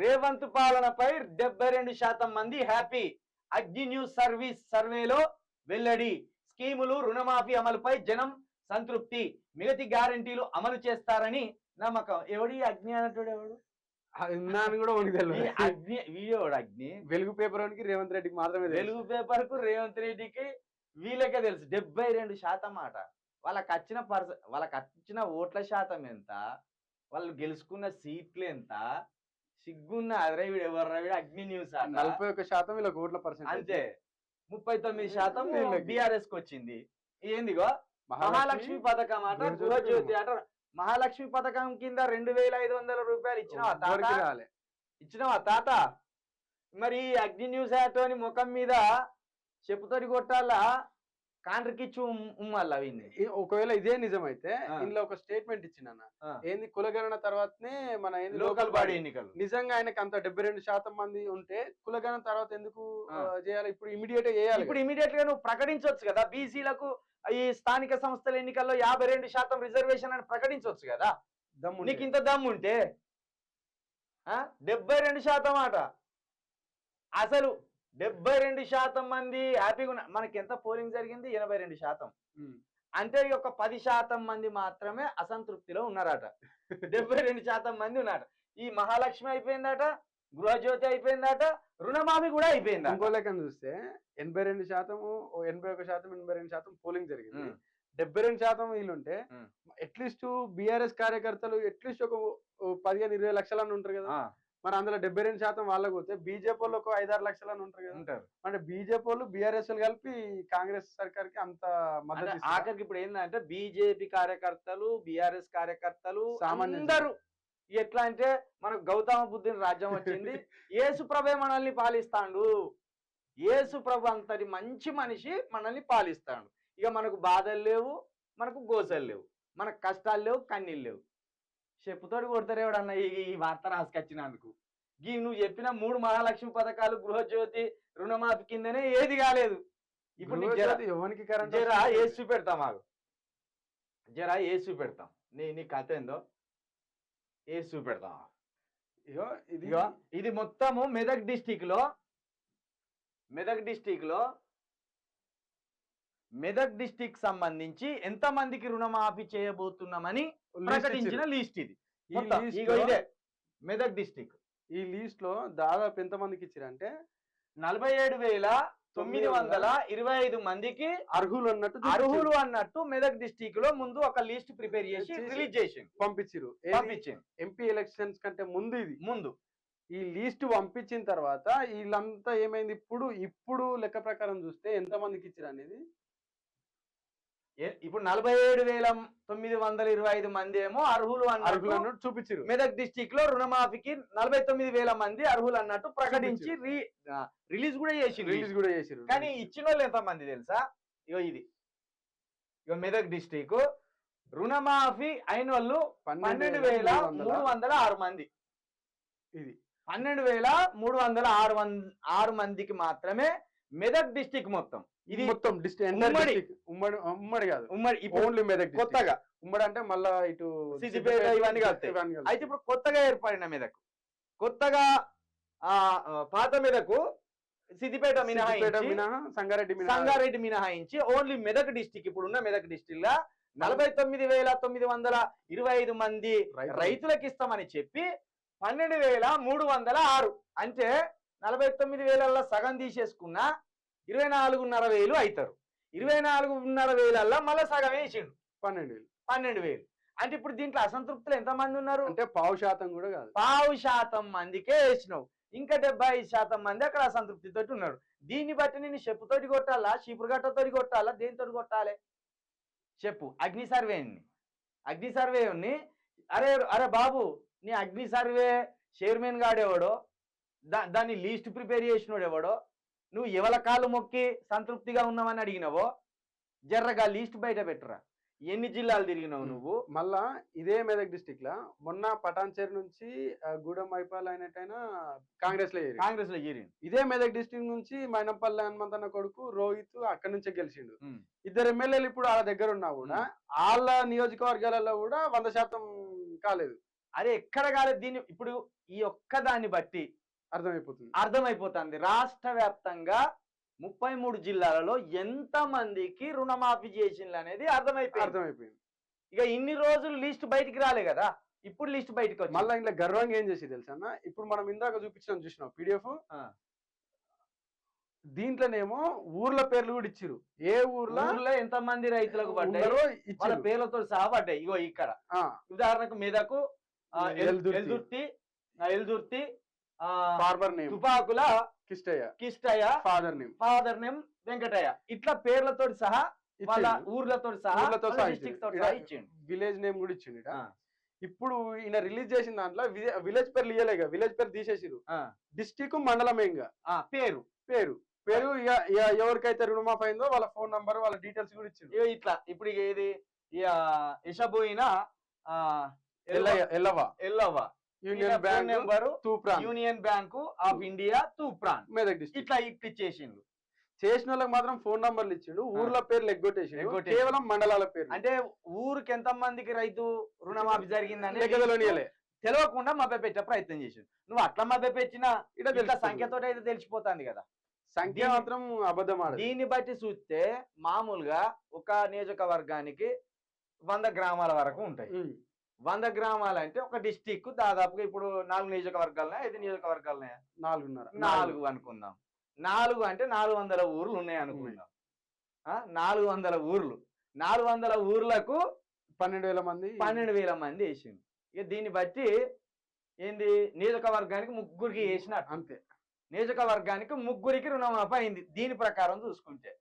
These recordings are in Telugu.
రేవంత్ పాలనపై 72% మంది హ్యాపీ. అగ్ని న్యూస్ సర్వీస్ సర్వేలో వెల్లడి. స్కీములు రుణమాఫీ అమలుపై జనం సంతృప్తి. మిగతా గ్యారంటీలు అమలు చేస్తారని నమ్మకం. ఎవడి అగ్ని అన్నట్టు ఎవడు కూడా అగ్ని వీడియో అగ్ని వెలుగు పేపర్ వానికి రేవంత్ రెడ్డికి మాత్రమే వెలుగు పేపర్ కు రేవంత్ రెడ్డికి వీళ్ళకే తెలుసు. 72% మాట. వాళ్ళకి వచ్చిన ఓట్ల శాతం ఎంత, వాళ్ళు గెలుచుకున్న సీట్లు ఎంత, సిగ్గున్న అదరవిడు ఎవర్రవిడు అగ్ని న్యూస్ 41% వీళ్ళకి ఓట్ల పర్సెంట్ అంతే. 39% బీఆర్ఎస్ కి వచ్చింది. ఏందిగో మహాలక్ష్మి పథకం అట, గృహజ్యోతి అట. మహాలక్ష్మి పథకం కింద 2500 రూపాయలు ఇచ్చినావా తాత? ఇచ్చినావా తాత? మరి అగ్ని న్యూస్ యాటోని ముఖం మీద చెప్పుతోటి కొట్టాలా, కాండ్రకిచ్చు ఉమ్మల్లా విని. ఒకవేళ ఇదే నిజమైతే ఇందులో ఒక స్టేట్మెంట్ ఇచ్చిన ఏంది, కులగణన తర్వాతనే మన లోకల్ బాడీ ఎన్నికలు. నిజంగా ఆయనకి అంత 72% మంది ఉంటే కులగణన తర్వాత ఎందుకు చేయాలి? ఇప్పుడు ఇమీడియట్ గా చేయాలి. ఇప్పుడు ఇమీడియట్ గా నువ్వు ప్రకటించవచ్చు కదా. బీసీలకు ఈ స్థానిక సంస్థల ఎన్నికల్లో 52% రిజర్వేషన్ అని ప్రకటించవచ్చు కదా. నీకు ఇంత దమ్ముంటే 72% మాట. అసలు 72% మంది హ్యాపీగా ఉన్నారు. మనకి ఎంత పోలింగ్ జరిగింది? 82%. అంటే ఈ యొక్క 10% మంది మాత్రమే అసంతృప్తిలో ఉన్నారట. 72% మంది ఉన్నారట. ఈ మహాలక్ష్మి అయిపోయిందట, గృహజ్యోతి అయిపోయిందట, రుణమాఫీ కూడా అయిపోయింది. ఇంకో లెక్కను చూస్తే 82%, 81%, 82% పోలింగ్ జరిగింది. 72% వీళ్ళుంటే అట్లీస్ట్ బీఆర్ఎస్ కార్యకర్తలు అట్లీస్ట్ ఒక 15-20 లక్షలని ఉంటారు కదా. మరి అందులో 72% వాళ్ళకు పోతే బీజేపీ వాళ్ళు ఒక 5-6 లక్షలని ఉంటారు కదా. అంటే బీజేపీ వాళ్ళు బీఆర్ఎస్ కలిపి కాంగ్రెస్ సర్కార్ కి అంత మద్దతు. ఆఖరికి ఇప్పుడు ఏంటంటే బీజేపీ కార్యకర్తలు, బీఆర్ఎస్ కార్యకర్తలు అందరూ ఎట్లా అంటే మనకు గౌతమ బుద్ధుని రాజ్యం వచ్చింది. యేసు ప్రభే మనల్ని పాలిస్తాడు. యేసు ప్రభు అంతటి మంచి మనిషి మనల్ని పాలిస్తాడు. ఇక మనకు బాధలు లేవు, మనకు గోసలు లేవు, మనకు కష్టాలు లేవు, కన్నీళ్ళు లేవు. చెప్పుతోటి కొడతారేవాడన్న ఈ వార్త రాసుకొచ్చినందుకు. నువ్వు చెప్పిన 3 మహాలక్ష్మి పథకాలు, గృహజ్యోతి, రుణమాఫీ కిందనే ఏది కాలేదు. ఇప్పుడు జరా ఏసి చూపెడతాం. మాకు జరా ఏసి చూపెడతాం. నీ కథ ఏందో ఏసి చూపెడతాం. ఇది మొత్తము మెదక్ డిస్టిక్ సంబంధించి ఎంత మందికి రుణమాఫీ చేయబోతున్నామని ప్రకటించిన లిస్ట్ ఇది. ఇదే మెదక్ డిస్టిక్. ఈ లిస్ట్ లో దాదాపు ఎంత మందికి ఇచ్చారంటే 47,925 మందికి అర్హులు అన్నట్టు మెదక్ డిస్టిక్ లో ముందు ఒక లిస్ట్ ప్రిపేర్ చేసి రిలీజ్ చేసి పంపించారు. ఎంపీ ఎలక్షన్స్ కంటే ముందు ఈ లిస్ట్ పంపించిన తర్వాత వీళ్ళంతా ఏమైంది, ఇప్పుడు లెక్క ప్రకారం చూస్తే ఎంత మందికి ఇచ్చారు అనేది ఇప్పుడు 47,925 మంది ఏమో అర్హులు అన్నట్టు చూపించారు. మెదక్ డిస్టిక్ లో రుణమాఫీకి 49,000 మంది అర్హులు అన్నట్టు ప్రకటించి రిలీజ్ కూడా చేసిరు. కానీ ఇచ్చిన వాళ్ళు ఎంత మంది తెలుసా? ఇది మెదక్ డిస్టిక్ రుణమాఫీ అయిన వాళ్ళు 12,306 మంది. ఇది 12,306 మందికి మాత్రమే మెదక్ డిస్టిక్ మొత్తం. ఇది మొత్తం ఉమ్మడి కాదు, ఓన్లీ మెదక్ కొత్తగా. ఉమ్మడి అంటే మళ్ళా ఇటు సిద్దిపేట ఇవన్నీ కలుస్తాయి. అయితే ఇప్పుడు కొత్తగా ఏర్పడిన మెదక్, కొత్తగా పాత మెదకు, సిద్దిపేట మినహాయించి, సంగారెడ్డి మినహాయించి ఓన్లీ మెదక్ డిస్టిక్, ఇప్పుడున్న మెదక్ డిస్టిక్ లా 49,925 మంది రైతులకు ఇస్తామని చెప్పి 12,306 అంటే 49,000 సగం తీసేసుకున్న 24,500 అవుతారు. 24,500 మళ్ళీ సగం వేసిండు 12,000. అంటే ఇప్పుడు దీంట్లో అసంతృప్తులు ఎంత మంది ఉన్నారు అంటే 0.5% కూడా కాదు, 0.5% మందికే వేసినావు. ఇంకా 75% మంది అక్కడ అసంతృప్తితో ఉన్నారు. దీన్ని బట్టి నేను చెప్పుతోటి కొట్టాలా, చీపురుగట్టతోటి కొట్టాలా, దేనితోటి కొట్టాలి చెప్పు? అగ్ని సర్వే అరే బాబు, నీ అగ్ని సర్వే చైర్మన్ గాడెవడో, దాన్ని లిస్ట్ ప్రిపేర్ చేసినోడు ఎవడో, నువ్వు ఎవల కాళ్ళు మొక్కి సంతృప్తిగా ఉన్నావని అడిగినావో జర్రగా లిస్ట్ బయట పెట్టరా. ఎన్ని జిల్లాలు తిరిగినావు నువ్వు? మళ్ళా ఇదే మెదక్ డిస్టిక్ లా మొన్న పటాన్చేరు నుంచి గూడెం మైపాల్ అయినట్టయినా కాంగ్రెస్ లో చేరిండు. ఇదే మెదక్ డిస్టిక్ నుంచి మైనంపల్లి హనుమంతన్న కొడుకు రోహిత్ అక్కడి నుంచే గెలిచిండు. 2 ఎమ్మెల్యేలు ఇప్పుడు వాళ్ళ దగ్గర ఉన్నా కూడా వాళ్ళ నియోజకవర్గాలలో కూడా 100% కాలేదు. అరే ఎక్కడ కాలేదు దీన్ని ఇప్పుడు ఈ ఒక్క దాన్ని బట్టి అర్థమైపోతుంది. అర్థమైపోతుంది రాష్ట్ర వ్యాప్తంగా 33 జిల్లాలలో ఎంత మందికి రుణమాఫీ చేసిండ్రు అనేది అర్థమైపోయింది. ఇక ఇన్ని రోజులు లిస్ట్ బయటికి రాలే కదా, ఇప్పుడు లిస్ట్ బయటకు వచ్చి మళ్ళీ ఇంట్లో గర్వంగా ఏం చేసి తెలుసా అన్న, ఇప్పుడు మనం ఇందాక చూసినాం పీడిఎఫ్, దీంట్లోనేమో ఊర్ల పేర్లు కూడా ఇచ్చిరు. ఏ ఊర్లో ఎంత మంది రైతులకు పడ్డారో వాళ్ళ పేర్లతో సహా పడ్డాయి. ఇగో ఇక్కడ ఉదాహరణకు Medak Eldurthi barber name Tupakula Kishtaiah father name Venkataiah, ఇట్లా పేర్లతో సహా వాళ్ళ ఊర్లతో సహా డిస్ట్రిక్ట్ తో సహా ఇచ్చిండు. విలేజ్ నేమ్ కూడా ఇచ్చిండు. ఇప్పుడు ఈయన రిలీజ్ చేసిన దాంట్లో విలేజ్ పేర్లు ఇయ్యలేక విలేజ్ పేరు తీసేసిరు, డిస్టిక్ మండలం ఇంకా పేరు ఎవరికైతే రుణమాఫీ అయిందో వాళ్ళ ఫోన్ నంబర్ వాళ్ళ డీటెయిల్స్ కూడా ఇచ్చిండు. ఇట్లా ఇప్పుడు ఏది Ishaboina Ellavva union bank number Toopran, union bank of India Toopran Medak district. ఇట్లా ఇచ్చేసిండు. చేసిన వాళ్ళకి మాత్రం ఫోన్ నంబర్లు ఇచ్చిండు, ఊర్ల పేర్లు ఎగ్గొట్టేసిండు, కేవలం మండలాల పేరు. అంటే ఊరికి ఎంత మందికి రైతు రుణమాఫీ జరిగిందని తెలియకుండా మభ్య పెట్టే ప్రయత్నం చేసిండు. నువ్వు అట్లా మభ్య పెట్టినా ఇట్లా సంఖ్యతో అయితే తెలిసిపోతుంది కదా, సంఖ్య మాత్రం అబద్ధం. దీన్ని బట్టి చూస్తే మామూలుగా ఒక నియోజకవర్గానికి 100 గ్రామాల వరకు ఉంటాయి. 100 గ్రామాలు అంటే ఒక డిస్టిక్ దాదాపుగా ఇప్పుడు 4 నియోజకవర్గాలున్నాయి, 5 నియోజకవర్గాలున్నాయా, 4 అనుకుందాం. 4 అంటే 400 ఊర్లు ఉన్నాయి అనుకుందాం. 400 ఊర్లు, 400 ఊర్లకు 12,000 మంది వేసింది. ఇక దీన్ని బట్టి ఏంది, నియోజకవర్గానికి 3కి వేసినట్టు అంతే. నియోజకవర్గానికి 3కి రుణమాఫీ అయింది దీని ప్రకారం చూసుకుంటే.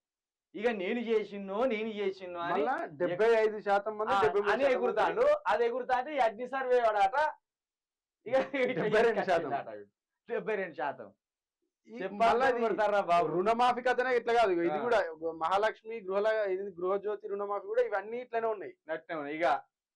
ఇక నేను చేసిన్నో అని 75% మంది అని ఎగురుతాడు. అది ఎగురుతా అంటే అగ్ని సర్వే వాడాట. ఇక 72%. రుణమాఫీ కథనే ఇట్లా కాదు, ఇది కూడా మహాలక్ష్మి గృహజ్యోతి రుణమాఫీ కూడా ఇవన్నీ ఇట్లనే ఉన్నాయి. ఇక